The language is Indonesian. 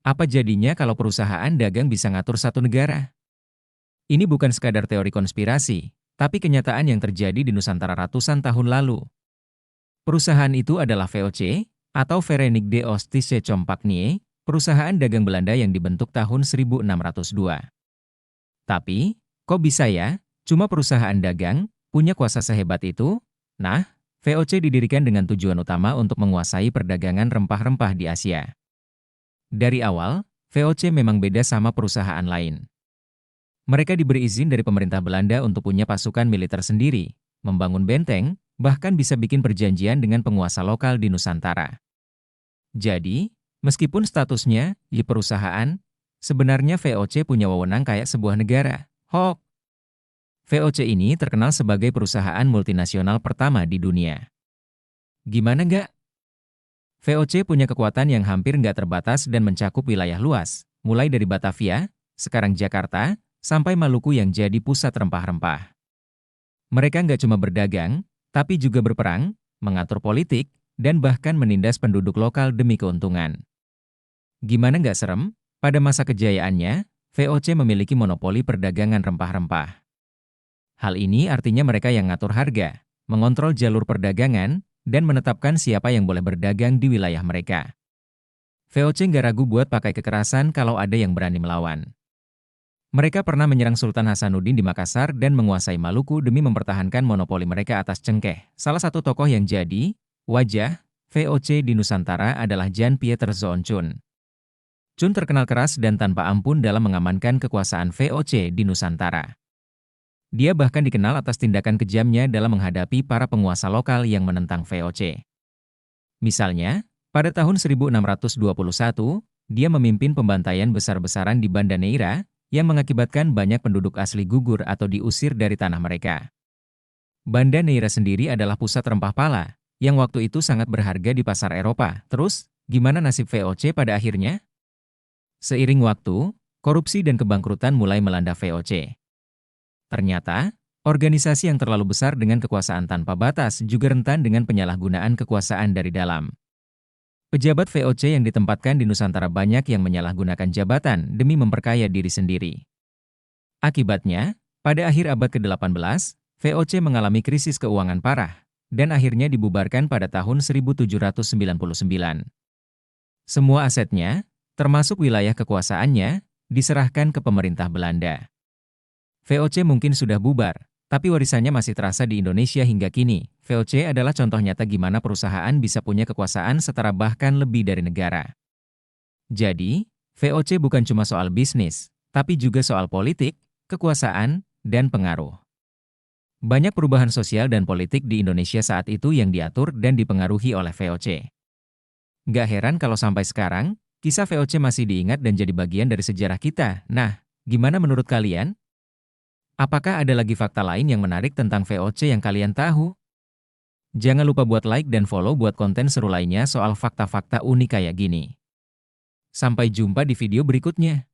Apa jadinya kalau perusahaan dagang bisa ngatur satu negara? Ini bukan sekadar teori konspirasi, tapi kenyataan yang terjadi di Nusantara ratusan tahun lalu. Perusahaan itu adalah VOC, atau Verenigde Ostische Compagnie, perusahaan dagang Belanda yang dibentuk tahun 1602. Tapi, kok bisa ya, cuma perusahaan dagang, punya kuasa sehebat itu? Nah, VOC didirikan dengan tujuan utama untuk menguasai perdagangan rempah-rempah di Asia. Dari awal, VOC memang beda sama perusahaan lain. Mereka diberi izin dari pemerintah Belanda untuk punya pasukan militer sendiri, membangun benteng, bahkan bisa bikin perjanjian dengan penguasa lokal di Nusantara. Jadi, meskipun statusnya di perusahaan, sebenarnya VOC punya wewenang kayak sebuah negara. Hok! VOC ini terkenal sebagai perusahaan multinasional pertama di dunia. Gimana nggak? VOC punya kekuatan yang hampir nggak terbatas dan mencakup wilayah luas, mulai dari Batavia, sekarang Jakarta, sampai Maluku yang jadi pusat rempah-rempah. Mereka nggak cuma berdagang, tapi juga berperang, mengatur politik, dan bahkan menindas penduduk lokal demi keuntungan. Gimana nggak serem? Pada masa kejayaannya, VOC memiliki monopoli perdagangan rempah-rempah. Hal ini artinya mereka yang ngatur harga, mengontrol jalur perdagangan, dan menetapkan siapa yang boleh berdagang di wilayah mereka. VOC nggak ragu buat pakai kekerasan kalau ada yang berani melawan. Mereka pernah menyerang Sultan Hasanuddin di Makassar dan menguasai Maluku demi mempertahankan monopoli mereka atas cengkeh. Salah satu tokoh yang jadi wajah VOC di Nusantara adalah Jan Pieter Zoon. Chun terkenal keras dan tanpa ampun dalam mengamankan kekuasaan VOC di Nusantara. Dia bahkan dikenal atas tindakan kejamnya dalam menghadapi para penguasa lokal yang menentang VOC. Misalnya, pada tahun 1621, dia memimpin pembantaian besar-besaran di Banda Neira, yang mengakibatkan banyak penduduk asli gugur atau diusir dari tanah mereka. Banda Neira sendiri adalah pusat rempah pala, yang waktu itu sangat berharga di pasar Eropa. Terus, gimana nasib VOC pada akhirnya? Seiring waktu, korupsi dan kebangkrutan mulai melanda VOC. Ternyata, organisasi yang terlalu besar dengan kekuasaan tanpa batas juga rentan dengan penyalahgunaan kekuasaan dari dalam. Pejabat VOC yang ditempatkan di Nusantara banyak yang menyalahgunakan jabatan demi memperkaya diri sendiri. Akibatnya, pada akhir abad ke-18, VOC mengalami krisis keuangan parah, dan akhirnya dibubarkan pada tahun 1799. Semua asetnya, termasuk wilayah kekuasaannya, diserahkan ke pemerintah Belanda. VOC mungkin sudah bubar, tapi warisannya masih terasa di Indonesia hingga kini. VOC adalah contoh nyata gimana perusahaan bisa punya kekuasaan setara bahkan lebih dari negara. Jadi, VOC bukan cuma soal bisnis, tapi juga soal politik, kekuasaan, dan pengaruh. Banyak perubahan sosial dan politik di Indonesia saat itu yang diatur dan dipengaruhi oleh VOC. Gak heran kalau sampai sekarang, kisah VOC masih diingat dan jadi bagian dari sejarah kita. Nah, gimana menurut kalian? Apakah ada lagi fakta lain yang menarik tentang VOC yang kalian tahu? Jangan lupa buat like dan follow buat konten seru lainnya soal fakta-fakta unik kayak gini. Sampai jumpa di video berikutnya.